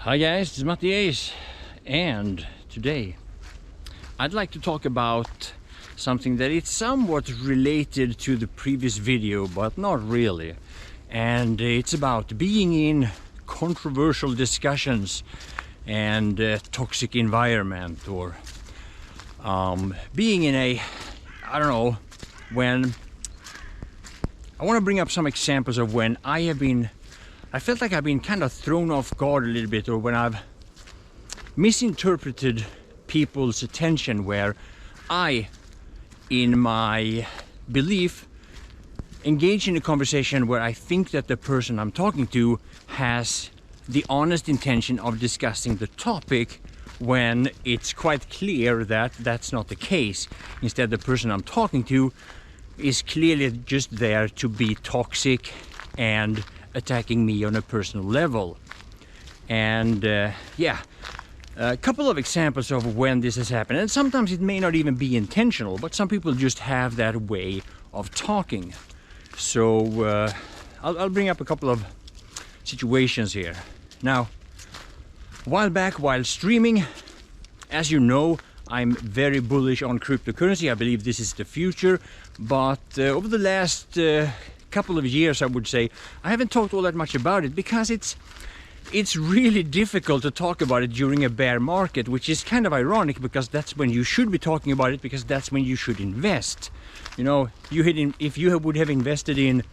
Hi guys, this is Mattiace, and today I'd like to talk about something that is somewhat related to the previous video, but not really. And it's about being in controversial discussions and toxic environment, or being in a, I don't know, when I want to bring up some examples of when I felt like I've been kind of thrown off guard a little bit, or when I've misinterpreted people's attention, where I, in my belief, engage in a conversation where I think that the person I'm talking to has the honest intention of discussing the topic, when it's quite clear that that's not the case. Instead, the person I'm talking to is clearly just there to be toxic and attacking me on a personal level. And a couple of examples of when this has happened, and sometimes it may not even be intentional, but some people just have that way of talking. So I'll bring up a couple of situations here. Now, a while back, while streaming, as you know, I'm very bullish on cryptocurrency. I believe this is the future, but over the last couple of years, I would say, I haven't talked all that much about it, because it's really difficult to talk about it during a bear market, which is kind of ironic, because that's when you should be talking about it, because that's when you should invest. You know, if you would have invested in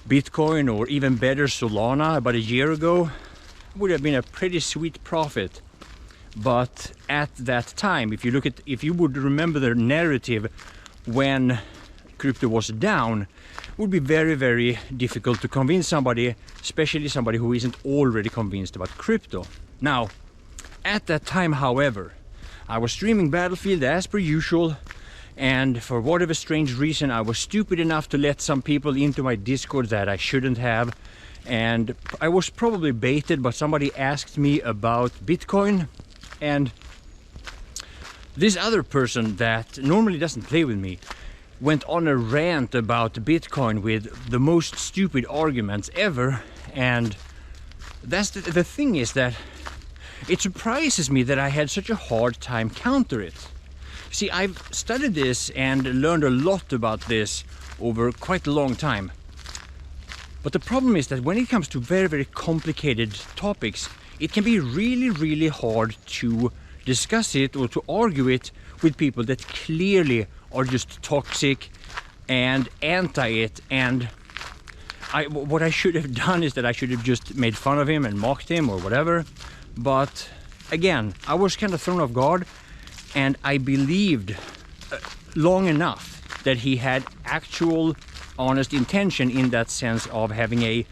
Bitcoin, or even better Solana, about a year ago, it would have been a pretty sweet profit. But at that time, if you would remember the narrative when crypto was down, it would be very, very difficult to convince somebody, especially somebody who isn't already convinced about crypto. Now, at that time, however, I was streaming Battlefield as per usual, and for whatever strange reason, I was stupid enough to let some people into my Discord that I shouldn't have, and I was probably baited, but somebody asked me about Bitcoin, and this other person that normally doesn't play with me went on a rant about Bitcoin with the most stupid arguments ever. And that's the thing is that it surprises me that I had such a hard time counter it. See, I've studied this and learned a lot about this over quite a long time. But the problem is that when it comes to very, very complicated topics, it can be really, really hard to discuss it or to argue it with people that clearly are just toxic and anti it. And what I should have done is that I should have just made fun of him and mocked him or whatever. But again, I was kind of thrown off guard, and I believed long enough that he had actual honest intention, in that sense of having a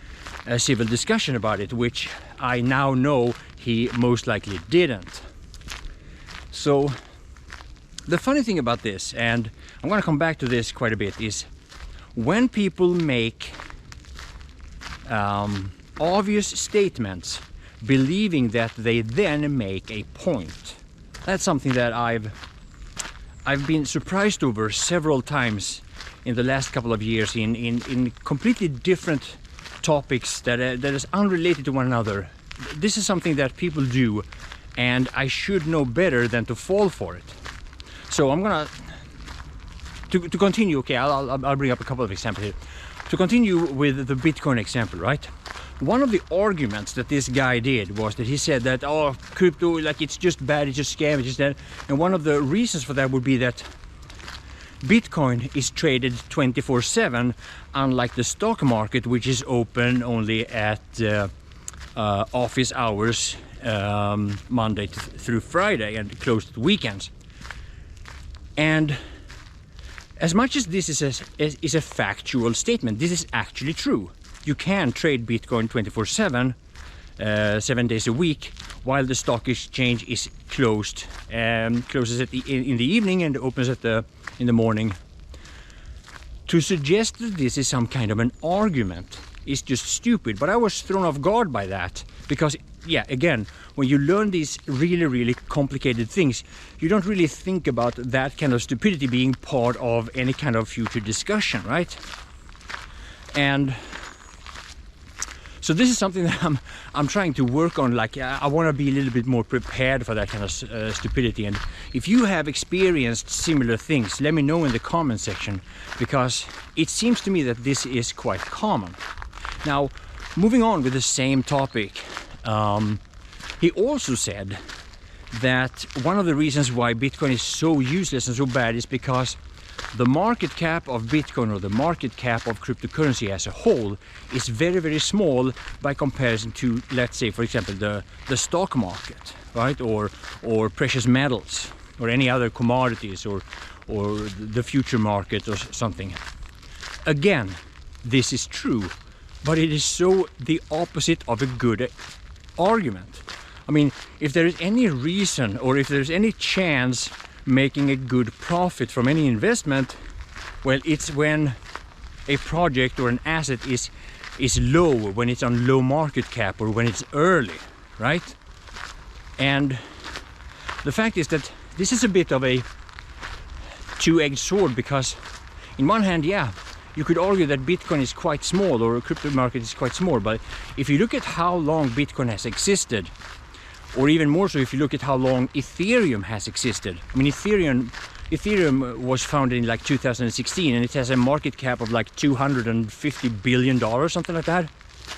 civil discussion about it, which I now know he most likely didn't. So the funny thing about this, and I'm going to come back to this quite a bit, is when people make obvious statements believing that they then make a point. That's something that I've been surprised over several times in the last couple of years in completely different topics that is unrelated to one another. This is something that people do, and I should know better than to fall for it. So I'm gonna to continue. Okay, I'll bring up a couple of examples here. To continue with the Bitcoin example, right? One of the arguments that this guy did was that he said that, oh, crypto, like, it's just bad, it's just scam, it's just that. And one of the reasons for that would be that Bitcoin is traded 24/7, unlike the stock market, which is open only at office hours, Monday through Friday, and closed at weekends. And as much as this is a factual statement, this is actually true. You can trade Bitcoin 24/7, 7 days a week, while the stock exchange is closed, closes in the evening and opens in the morning. To suggest that this is some kind of an argument is just stupid, but I was thrown off guard by that, because yeah, again, when you learn these really, really complicated things, you don't really think about that kind of stupidity being part of any kind of future discussion, right? And So this is something that I'm trying to work on. Like I want to be a little bit more prepared for that kind of stupidity. And if you have experienced similar things, let me know in the comment section, because it seems to me that this is quite common. Now, moving on with the same topic, he also said that one of the reasons why Bitcoin is so useless and so bad is because the market cap of Bitcoin, or the market cap of cryptocurrency as a whole, is very, very small by comparison to, let's say, for example, the stock market, right? Or precious metals, or any other commodities, or the future market or something. Again, this is true, but it is so the opposite of a good argument. I mean, if there is any reason, or if there's any chance making a good profit from any investment, well, it's when a project or an asset is low, when it's on low market cap, or when it's early, right? And the fact is that this is a bit of a two-edged sword, because in one hand, yeah, you could argue that Bitcoin is quite small, or a crypto market is quite small, but if you look at how long Bitcoin has existed, or even more so if you look at how long Ethereum has existed. I mean, Ethereum was founded in like 2016, and it has a market cap of like $250 billion, something like that,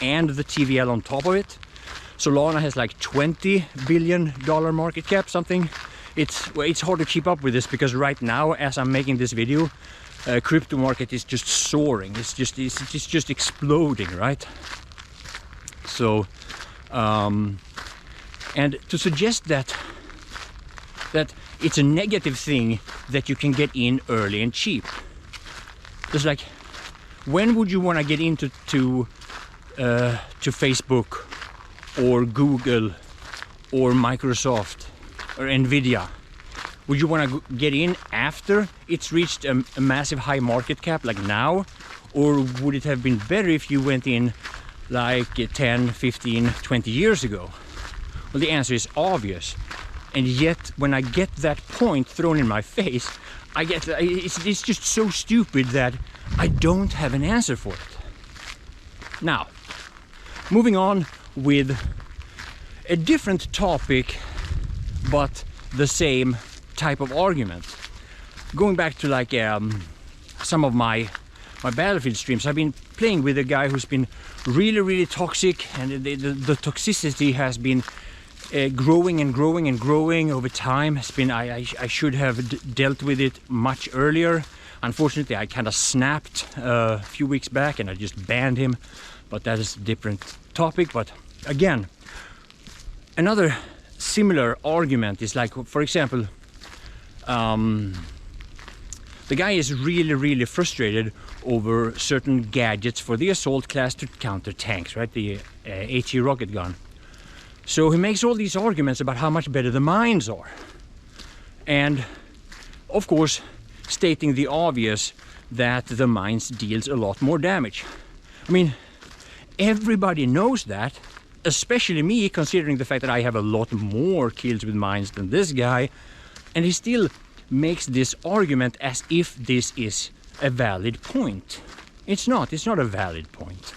and the TVL on top of it. Solana has like $20 billion market cap, something. It's hard to keep up with this, because right now, as I'm making this video, crypto market is just soaring. It's just exploding, right? So and to suggest that it's a negative thing that you can get in early and cheap. It's like, when would you want to get into to Facebook or Google or Microsoft or Nvidia? Would you want to get in after it's reached a massive high market cap like now? Or would it have been better if you went in like 10, 15, 20 years ago? Well, the answer is obvious, and yet when I get that point thrown in my face, it's just so stupid that I don't have an answer for it. Now, moving on with a different topic, but the same type of argument. Going back to like some of my Battlefield streams, I've been playing with a guy who's been really, really toxic, and the toxicity has been growing and growing and growing over time. It's been, I should have dealt with it much earlier. Unfortunately, I kind of snapped a few weeks back and I just banned him, but that is a different topic. But again, another similar argument is like, for example, the guy is really, really frustrated over certain gadgets for the assault class to counter tanks, right? The AT rocket gun. So he makes all these arguments about how much better the mines are. And of course, stating the obvious, that the mines deals a lot more damage. I mean, everybody knows that, especially me, considering the fact that I have a lot more kills with mines than this guy. And he still makes this argument as if this is a valid point. It's not a valid point.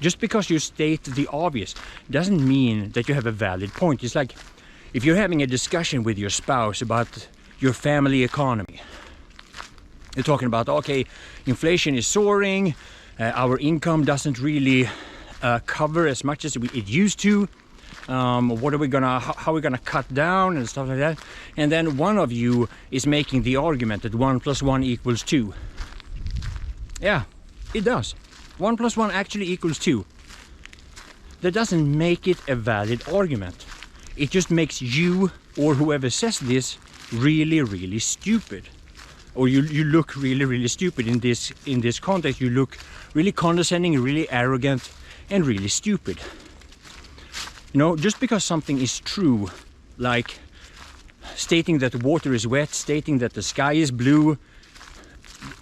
Just because you state the obvious doesn't mean that you have a valid point. It's like if you're having a discussion with your spouse about your family economy. You're talking about, okay, inflation is soaring, our income doesn't really cover as much as it used to. What are we gonna, how are we gonna cut down and stuff like that? And then one of you is making the argument that 1 + 1 = 2. Yeah, it does. 1 + 1 actually equals 2. That doesn't make it a valid argument. It just makes you, or whoever says this, really, really stupid. Or you look really, really stupid in this context. You look really condescending, really arrogant, and really stupid. You know, just because something is true, like stating that the water is wet, stating that the sky is blue,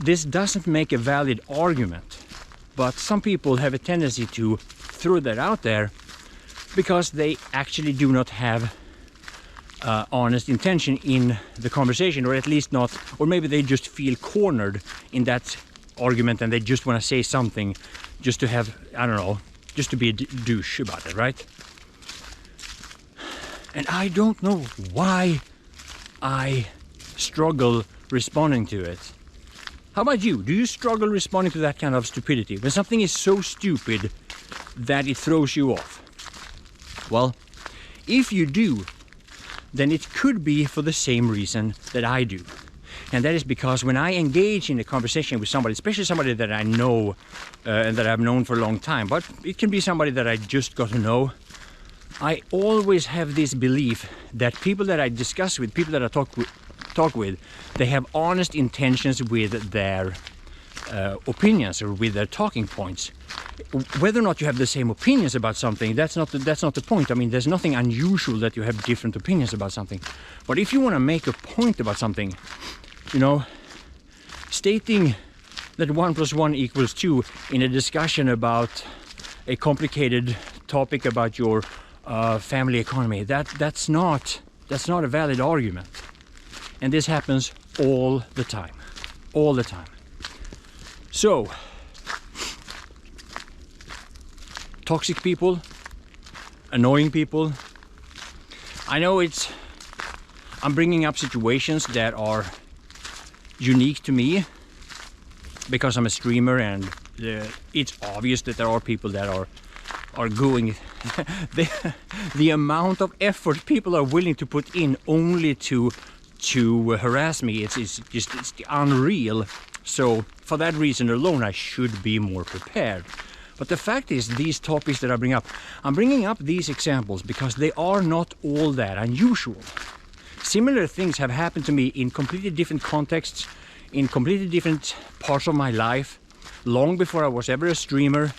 this doesn't make a valid argument. But some people have a tendency to throw that out there because they actually do not have honest intention in the conversation, or at least not, or maybe they just feel cornered in that argument and they just want to say something just to have, I don't know, just to be a douche about it, right? And I don't know why I struggle responding to it. How about you? Do you struggle responding to that kind of stupidity? When something is so stupid that it throws you off? Well, if you do, then it could be for the same reason that I do. And that is because when I engage in a conversation with somebody, especially somebody that I know and that I've known for a long time, but it can be somebody that I just got to know, I always have this belief that people that I discuss with, people that I talk with, they have honest intentions with their opinions or with their talking points. Whether or not you have the same opinions about something, that's not the point. I mean, there's nothing unusual that you have different opinions about something. But if you want to make a point about something, you know, stating that 1 + 1 = 2 in a discussion about a complicated topic about your family economy, that's not a valid argument. And this happens all the time. So, toxic people, annoying people. I know I'm bringing up situations that are unique to me because I'm a streamer, and it's obvious that there are people that are going the amount of effort people are willing to put in only to harass me, it's unreal. So for that reason alone, I should be more prepared. But the fact is, these topics that I'm bringing up these examples because they are not all that unusual. Similar things have happened to me in completely different contexts, in completely different parts of my life, long before I was ever a streamer.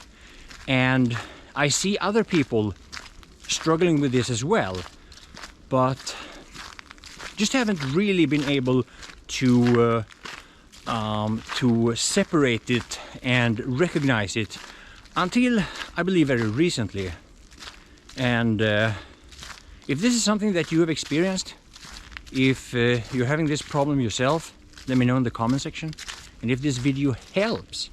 And I see other people struggling with this as well, but just haven't really been able to separate it and recognize it until, I believe, very recently. And if this is something that you have experienced, if you're having this problem yourself, let me know in the comment section. And if this video helps,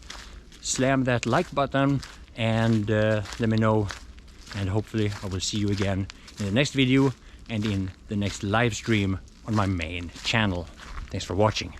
slam that like button and let me know. And hopefully I will see you again in the next video and in the next live stream on my main channel. Thanks for watching.